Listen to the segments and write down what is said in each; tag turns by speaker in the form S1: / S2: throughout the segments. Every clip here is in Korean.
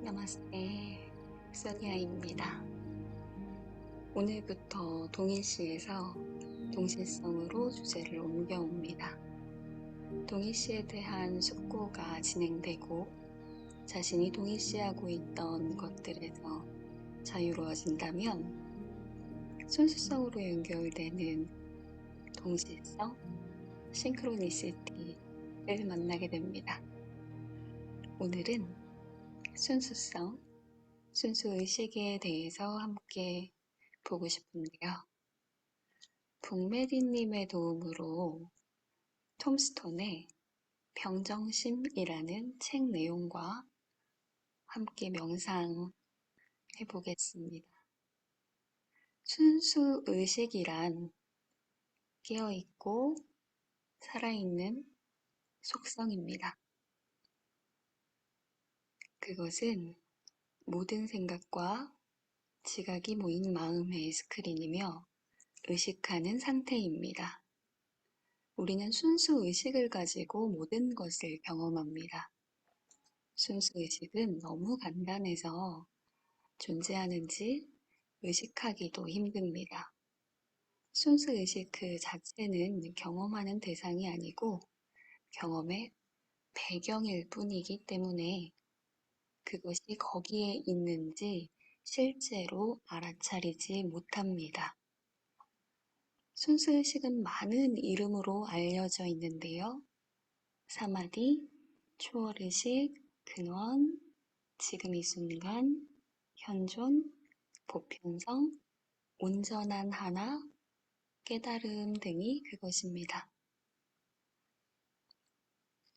S1: 나마스테, 소니아입니다. 오늘부터 동일시에서 동실성으로 주제를 옮겨옵니다. 동일시에 대한 숙고가 진행되고 자신이 동일시하고 있던 것들에서 자유로워진다면 순수성으로 연결되는 동실성, 싱크로니시티를 만나게 됩니다. 오늘은 순수성, 순수의식에 대해서 함께 보고 싶은데요. 북메리님의 도움으로 톰 스톤의 병정심이라는 책 내용과 함께 명상해 보겠습니다. 순수의식이란 깨어있고 살아있는 속성입니다. 그것은 모든 생각과 지각이 모인 마음의 스크린이며 의식하는 상태입니다. 우리는 순수의식을 가지고 모든 것을 경험합니다. 순수의식은 너무 간단해서 존재하는지 의식하기도 힘듭니다. 순수의식 그 자체는 경험하는 대상이 아니고 경험의 배경일 뿐이기 때문에 그것이 거기에 있는지 실제로 알아차리지 못합니다. 순수의식은 많은 이름으로 알려져 있는데요. 사마디, 초월의식, 근원, 지금 이 순간, 현존, 보편성, 온전한 하나, 깨달음 등이 그것입니다.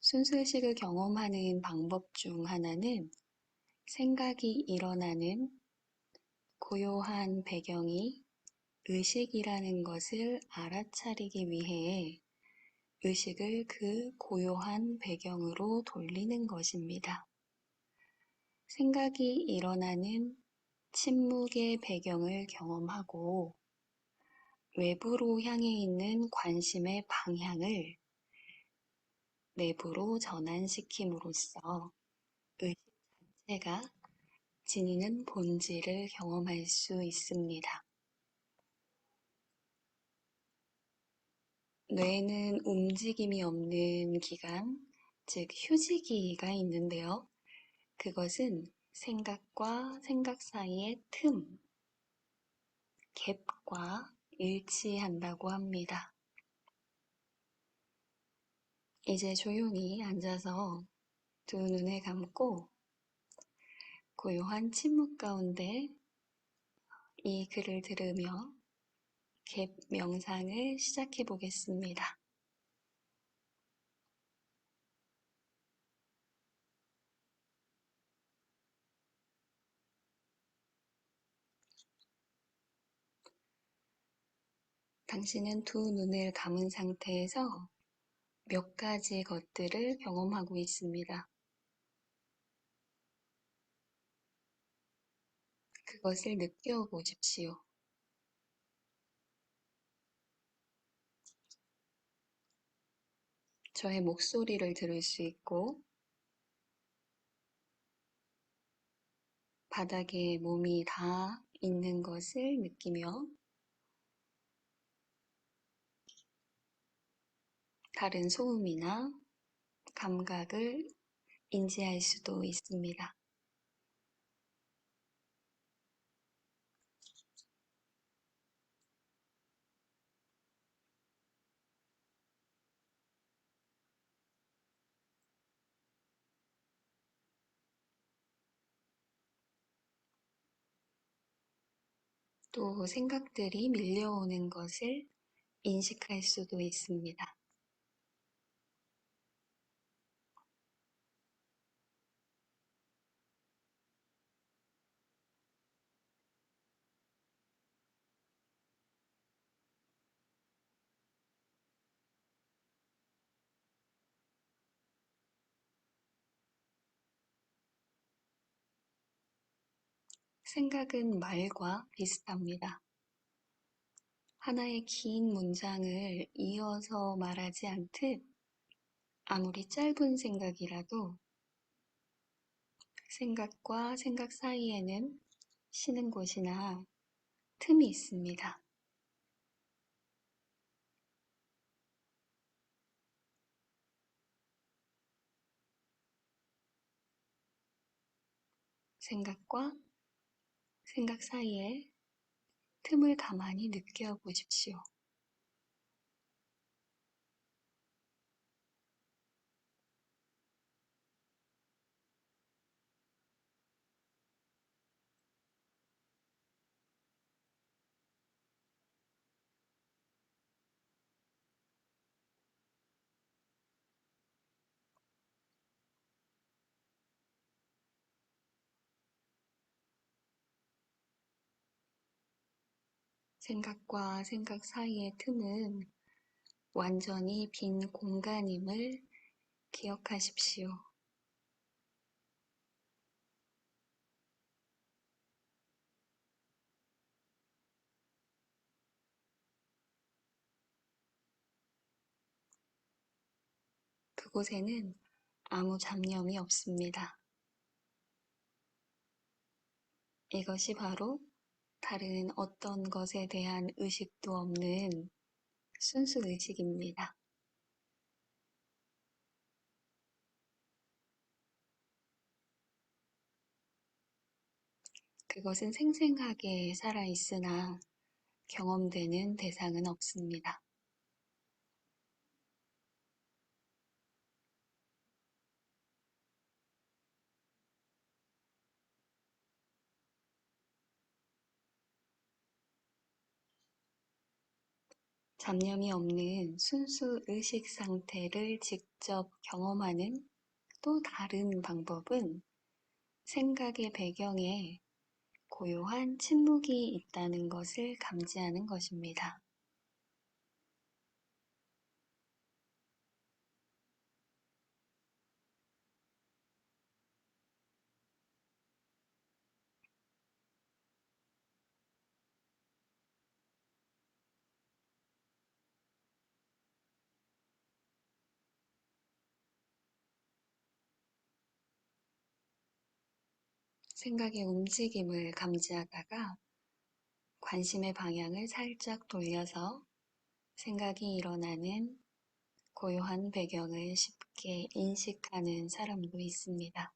S1: 순수의식을 경험하는 방법 중 하나는 생각이 일어나는 고요한 배경이 의식이라는 것을 알아차리기 위해 의식을 그 고요한 배경으로 돌리는 것입니다. 생각이 일어나는 침묵의 배경을 경험하고 외부로 향해 있는 관심의 방향을 내부로 전환시킴으로써 의식 자체가 지니는 본질을 경험할 수 있습니다. 뇌에는 움직임이 없는 기간, 즉 휴지기가 있는데요. 그것은 생각과 생각 사이의 틈, 갭과 일치한다고 합니다. 이제 조용히 앉아서 두 눈을 감고 고요한 침묵 가운데 이 글을 들으며 갭 명상을 시작해 보겠습니다. 당신은 두 눈을 감은 상태에서 몇 가지 것들을 경험하고 있습니다. 그것을 느껴보십시오. 저의 목소리를 들을 수 있고 바닥에 몸이 닿아 있는 것을 느끼며 다른 소음이나 감각을 인지할 수도 있습니다. 또 생각들이 밀려오는 것을 인식할 수도 있습니다. 생각은 말과 비슷합니다. 하나의 긴 문장을 이어서 말하지 않듯 아무리 짧은 생각이라도 생각과 생각 사이에는 쉬는 곳이나 틈이 있습니다. 생각과 생각 사이에 틈을 가만히 느껴보십시오. 생각과 생각 사이의 틈은 완전히 빈 공간임을 기억하십시오. 그곳에는 아무 잡념이 없습니다. 이것이 바로 다른 어떤 것에 대한 의식도 없는 순수 의식입니다. 그것은 생생하게 살아있으나 경험되는 대상은 없습니다. 잡념이 없는 순수 의식 상태를 직접 경험하는 또 다른 방법은 생각의 배경에 고요한 침묵이 있다는 것을 감지하는 것입니다. 생각의 움직임을 감지하다가 관심의 방향을 살짝 돌려서 생각이 일어나는 고요한 배경을 쉽게 인식하는 사람도 있습니다.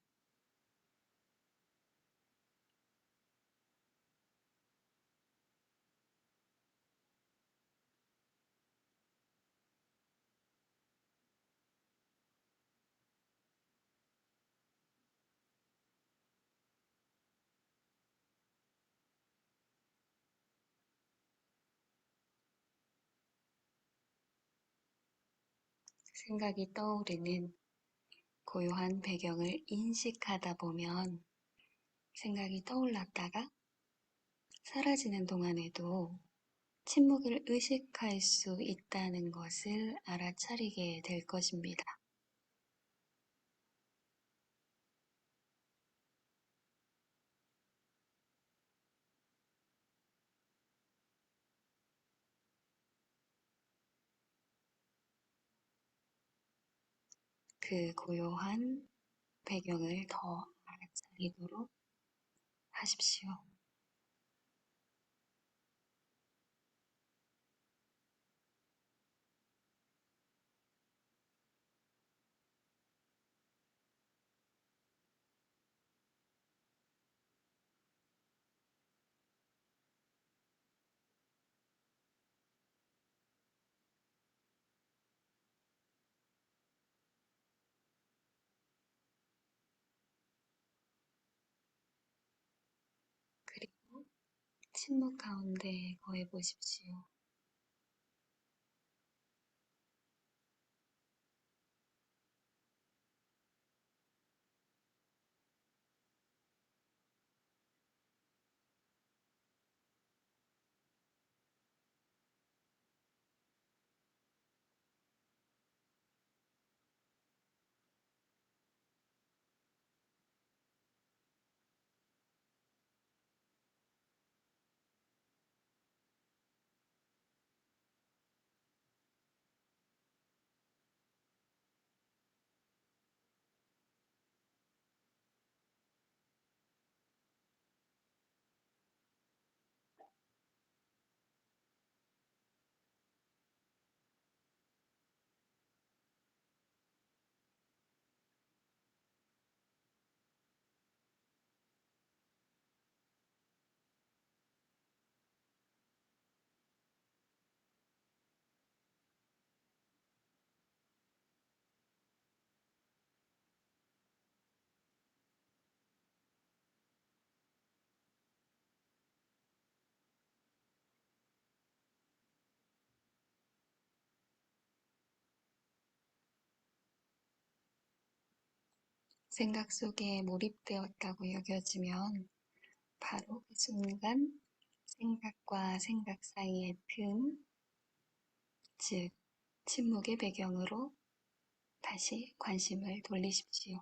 S1: 생각이 떠오르는 고요한 배경을 인식하다 보면 생각이 떠올랐다가 사라지는 동안에도 침묵을 의식할 수 있다는 것을 알아차리게 될 것입니다. 그 고요한 배경을 더 알아차리도록 하십시오. 그리고 침묵 가운데 거해 보십시오. 생각 속에 몰입되었다고 여겨지면 바로 그 순간 생각과 생각 사이의 틈, 즉 침묵의 배경으로 다시 관심을 돌리십시오.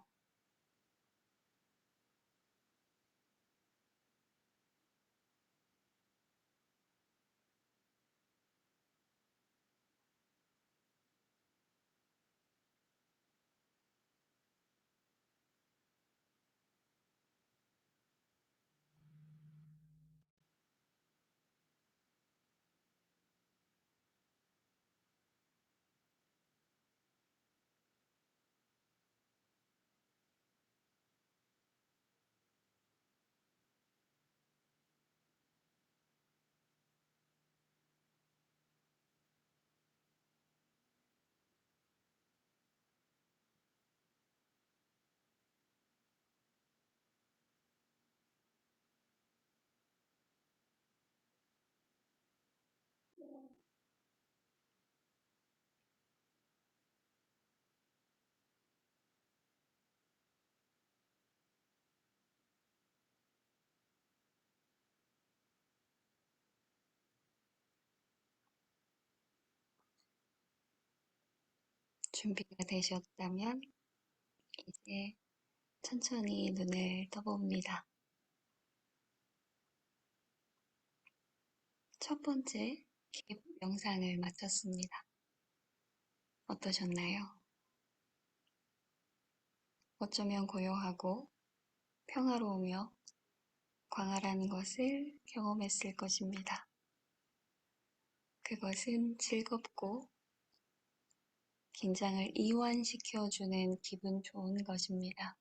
S1: 준비가 되셨다면 이제 천천히 눈을 떠봅니다. 첫 번째 깁 명상을 마쳤습니다. 어떠셨나요? 어쩌면 고요하고 평화로우며 광활한 것을 경험했을 것입니다. 그것은 즐겁고 긴장을 이완시켜주는 기분 좋은 것입니다.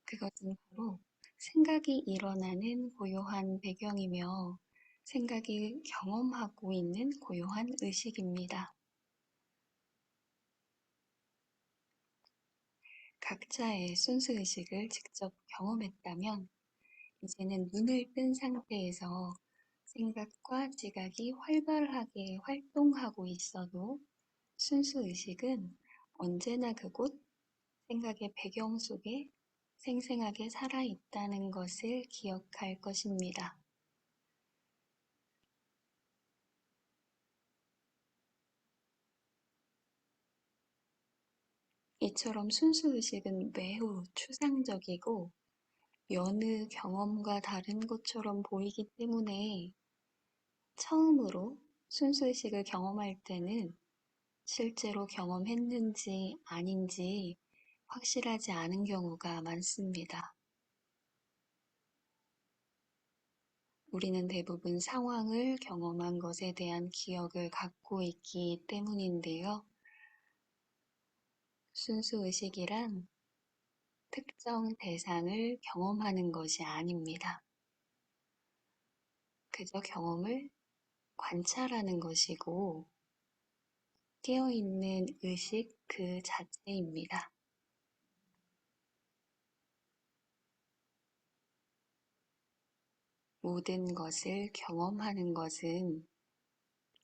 S1: 그것은 바로 생각이 일어나는 고요한 배경이며 생각이 경험하고 있는 고요한 의식입니다. 각자의 순수의식을 직접 경험했다면 이제는 눈을 뜬 상태에서 생각과 지각이 활발하게 활동하고 있어도 순수의식은 언제나 그곳 생각의 배경 속에 생생하게 살아있다는 것을 기억할 것입니다. 이처럼 순수의식은 매우 추상적이고 여느 경험과 다른 것처럼 보이기 때문에 처음으로 순수의식을 경험할 때는 실제로 경험했는지 아닌지 확실하지 않은 경우가 많습니다. 우리는 대부분 상황을 경험한 것에 대한 기억을 갖고 있기 때문인데요. 순수의식이란 특정 대상을 경험하는 것이 아닙니다. 그저 경험을 관찰하는 것이고 깨어있는 의식 그 자체입니다. 모든 것을 경험하는 것은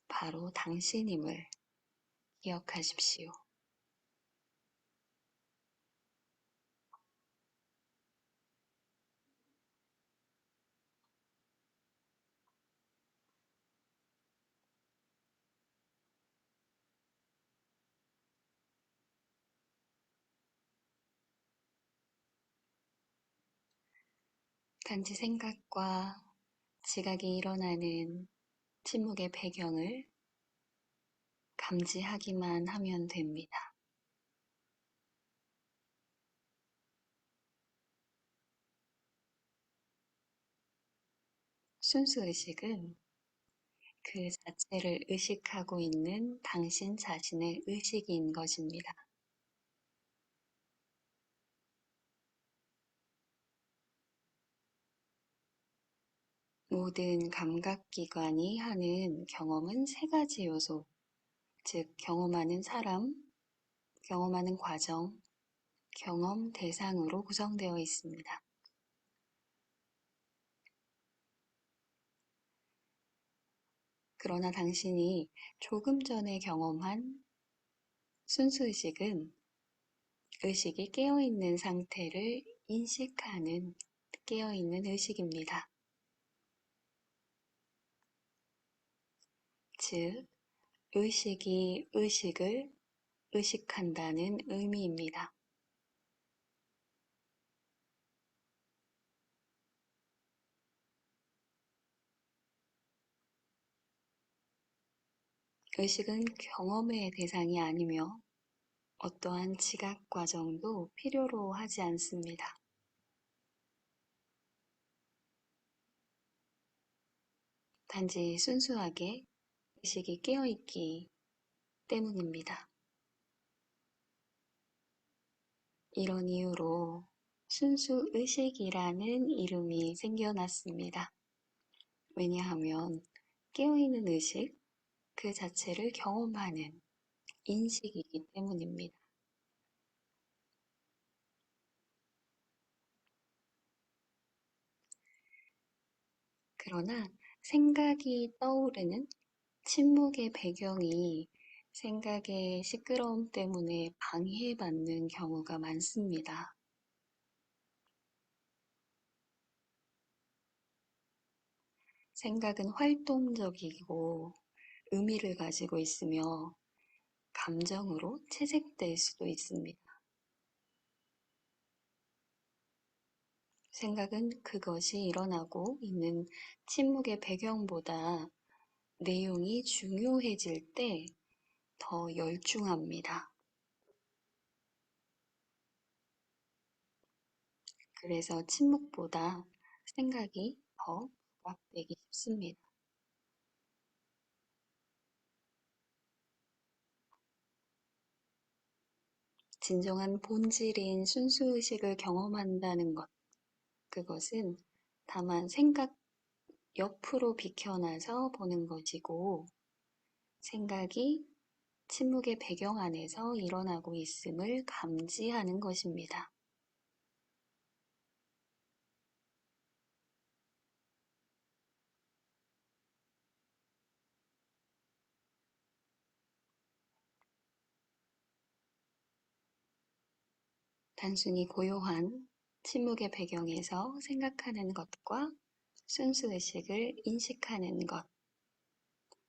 S1: 바로 당신임을 기억하십시오. 단지 생각과 지각이 일어나는 침묵의 배경을 감지하기만 하면 됩니다. 순수의식은 그 자체를 의식하고 있는 당신 자신의 의식인 것입니다. 모든 감각기관이 하는 경험은 세 가지 요소, 즉 경험하는 사람, 경험하는 과정, 경험 대상으로 구성되어 있습니다. 그러나 당신이 조금 전에 경험한 순수의식은 의식이 깨어있는 상태를 인식하는 깨어있는 의식입니다. 즉, 의식이 의식을 의식한다는 의미입니다. 의식은 경험의 대상이 아니며 어떠한 지각 과정도 필요로 하지 않습니다. 단지 순수하게 의식이 깨어있기 때문입니다. 이런 이유로 순수의식이라는 이름이 생겨났습니다. 왜냐하면 깨어있는 의식 그 자체를 경험하는 인식이기 때문입니다. 그러나 생각이 떠오르는 침묵의 배경이 생각의 시끄러움 때문에 방해받는 경우가 많습니다. 생각은 활동적이고 의미를 가지고 있으며 감정으로 채색될 수도 있습니다. 생각은 그것이 일어나고 있는 침묵의 배경보다 내용이 중요해질 때 더 열중합니다. 그래서 침묵보다 생각이 더 부각되기 쉽습니다. 진정한 본질인 순수의식을 경험한다는 것, 그것은 다만 생각 옆으로 비켜나서 보는 것이고, 생각이 침묵의 배경 안에서 일어나고 있음을 감지하는 것입니다. 단순히 고요한 침묵의 배경에서 생각하는 것과 순수의식을 인식하는 것,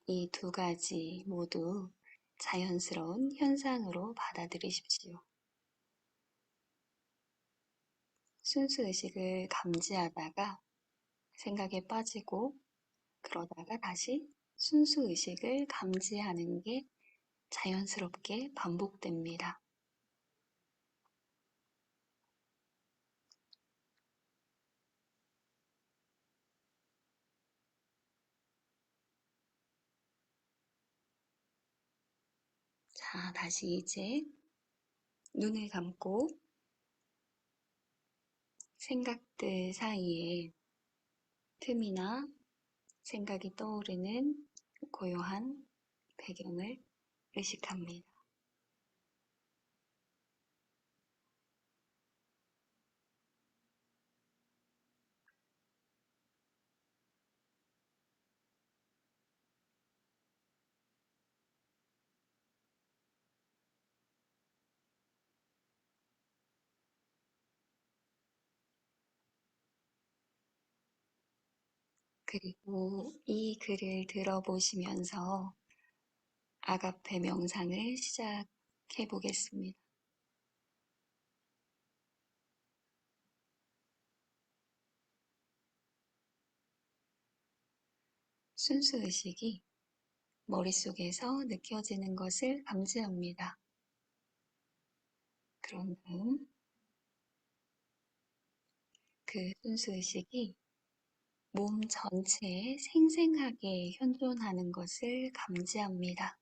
S1: 이 두 가지 모두 자연스러운 현상으로 받아들이십시오. 순수의식을 감지하다가 생각에 빠지고 그러다가 다시 순수의식을 감지하는 게 자연스럽게 반복됩니다. 자, 다시 이제 눈을 감고 생각들 사이에 틈이나 생각이 떠오르는 고요한 배경을 의식합니다. 그리고 이 글을 들어보시면서 아가페 명상을 시작해 보겠습니다. 순수의식이 머릿속에서 느껴지는 것을 감지합니다. 그런 다음 그 순수의식이 몸 전체에 생생하게 현존하는 것을 감지합니다.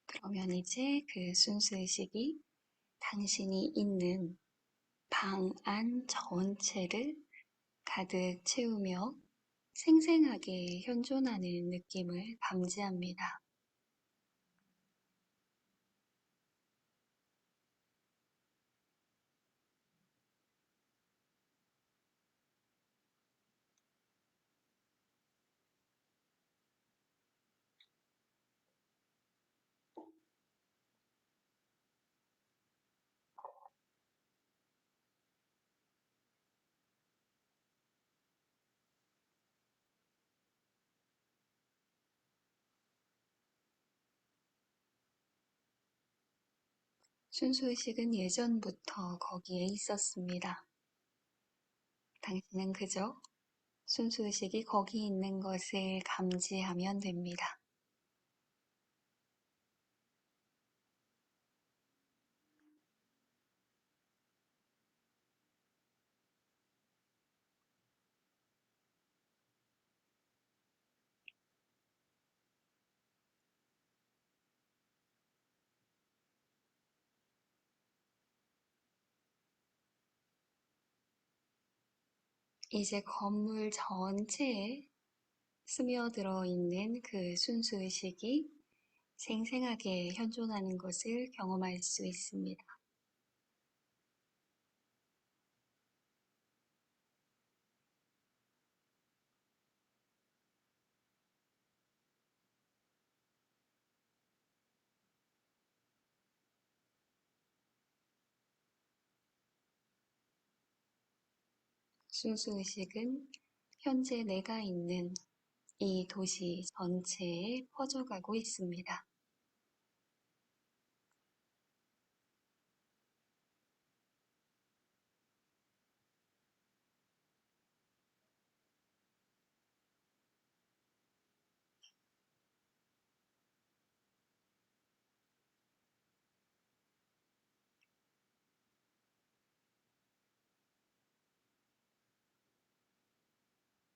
S1: 그러면 이제 그 순수의식이 당신이 있는 방 안 전체를 가득 채우며 생생하게 현존하는 느낌을 감지합니다. 순수의식은 예전부터 거기에 있었습니다. 당신은 그저 순수의식이 거기 있는 것을 감지하면 됩니다. 이제 건물 전체에 스며들어 있는 그 순수의식이 생생하게 현존하는 것을 경험할 수 있습니다. 순수의식은 현재 내가 있는 이 도시 전체에 퍼져가고 있습니다.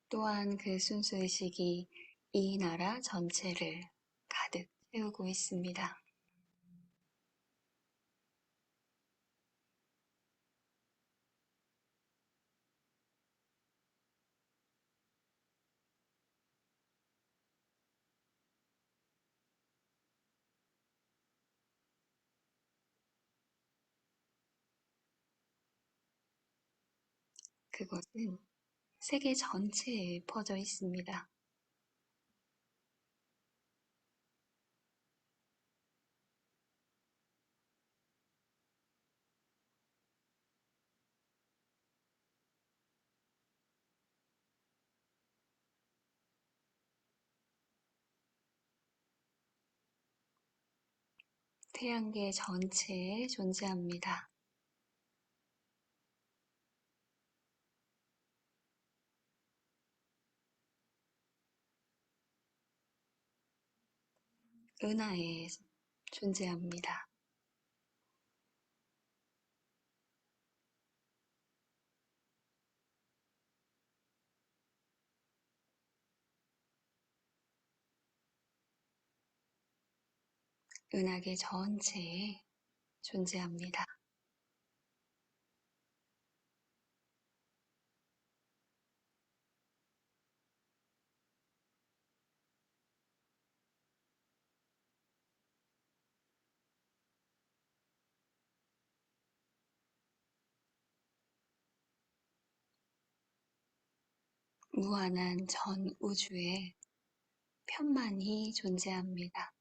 S1: 또한 그 순수의식이 이 나라 전체를 가득 채우고 있습니다. 그것은 세계 전체에 퍼져 있습니다. 태양계 전체에 존재합니다. 은하에 존재합니다. 은하계 전체에 존재합니다. 무한한 전 우주에 편만히 존재합니다.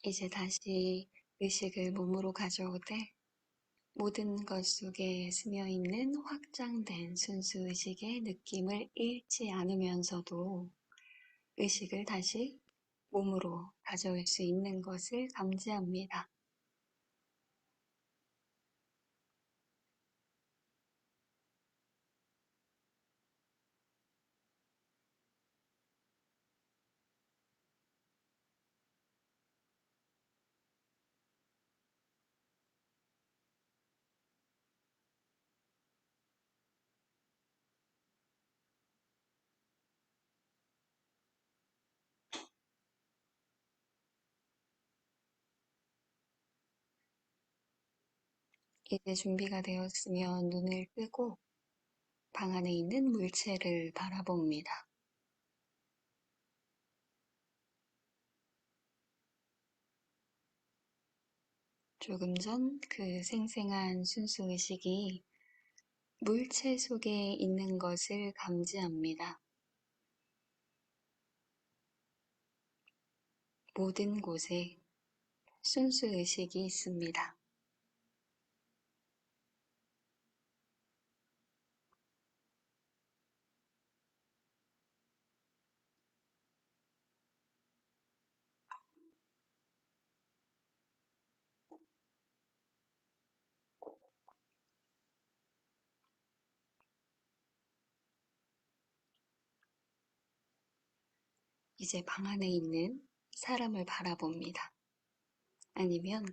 S1: 이제 다시 의식을 몸으로 가져오되 모든 것 속에 스며 있는 확장된 순수 의식의 느낌을 잃지 않으면서도 의식을 다시 몸으로 가져올 수 있는 것을 감지합니다. 이제 준비가 되었으면 눈을 뜨고 방 안에 있는 물체를 바라봅니다. 조금 전 그 생생한 순수 의식이 물체 속에 있는 것을 감지합니다. 모든 곳에 순수 의식이 있습니다. 이제 방 안에 있는 사람을 바라봅니다. 아니면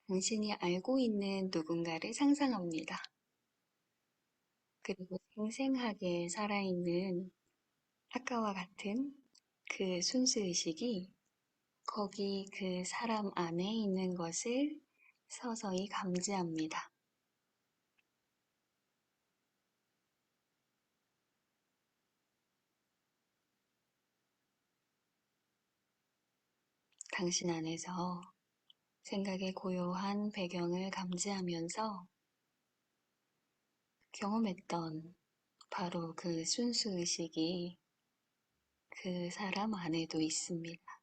S1: 당신이 알고 있는 누군가를 상상합니다. 그리고 생생하게 살아있는 아까와 같은 그 순수의식이 거기 그 사람 안에 있는 것을 서서히 감지합니다. 당신 안에서 생각의 고요한 배경을 감지하면서 경험했던 바로 그 순수의식이 그 사람 안에도 있습니다.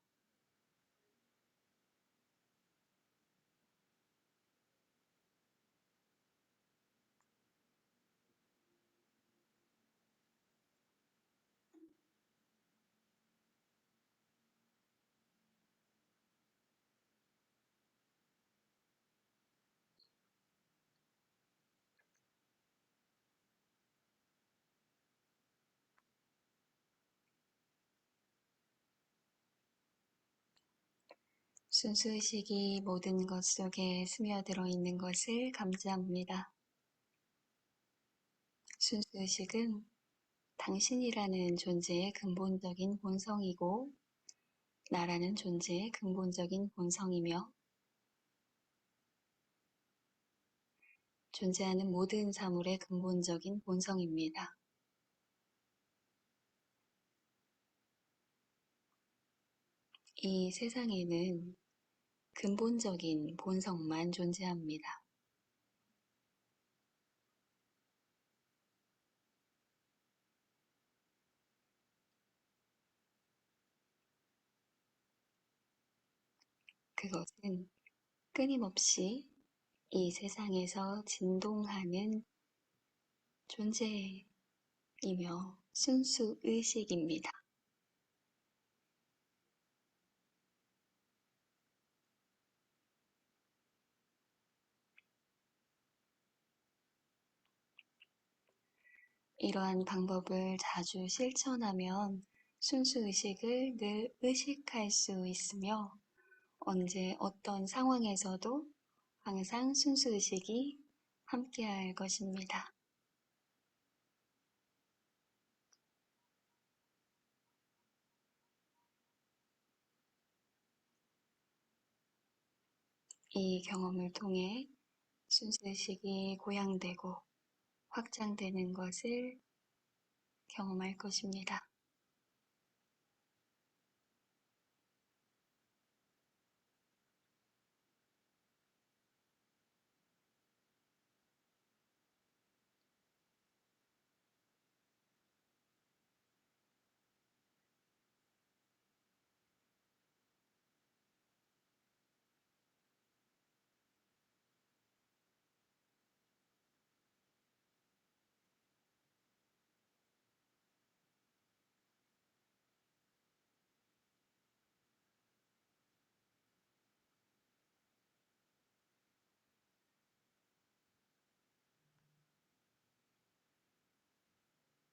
S1: 순수의식이 모든 것 속에 스며들어 있는 것을 감지합니다. 순수의식은 당신이라는 존재의 근본적인 본성이고 나라는 존재의 근본적인 본성이며 존재하는 모든 사물의 근본적인 본성입니다. 이 세상에는 근본적인 본성만 존재합니다. 그것은 끊임없이 이 세상에서 진동하는 존재이며 순수의식입니다. 이러한 방법을 자주 실천하면 순수의식을 늘 의식할 수 있으며 언제 어떤 상황에서도 항상 순수의식이 함께할 것입니다. 이 경험을 통해 순수의식이 고양되고 확장되는 것을 경험할 것입니다.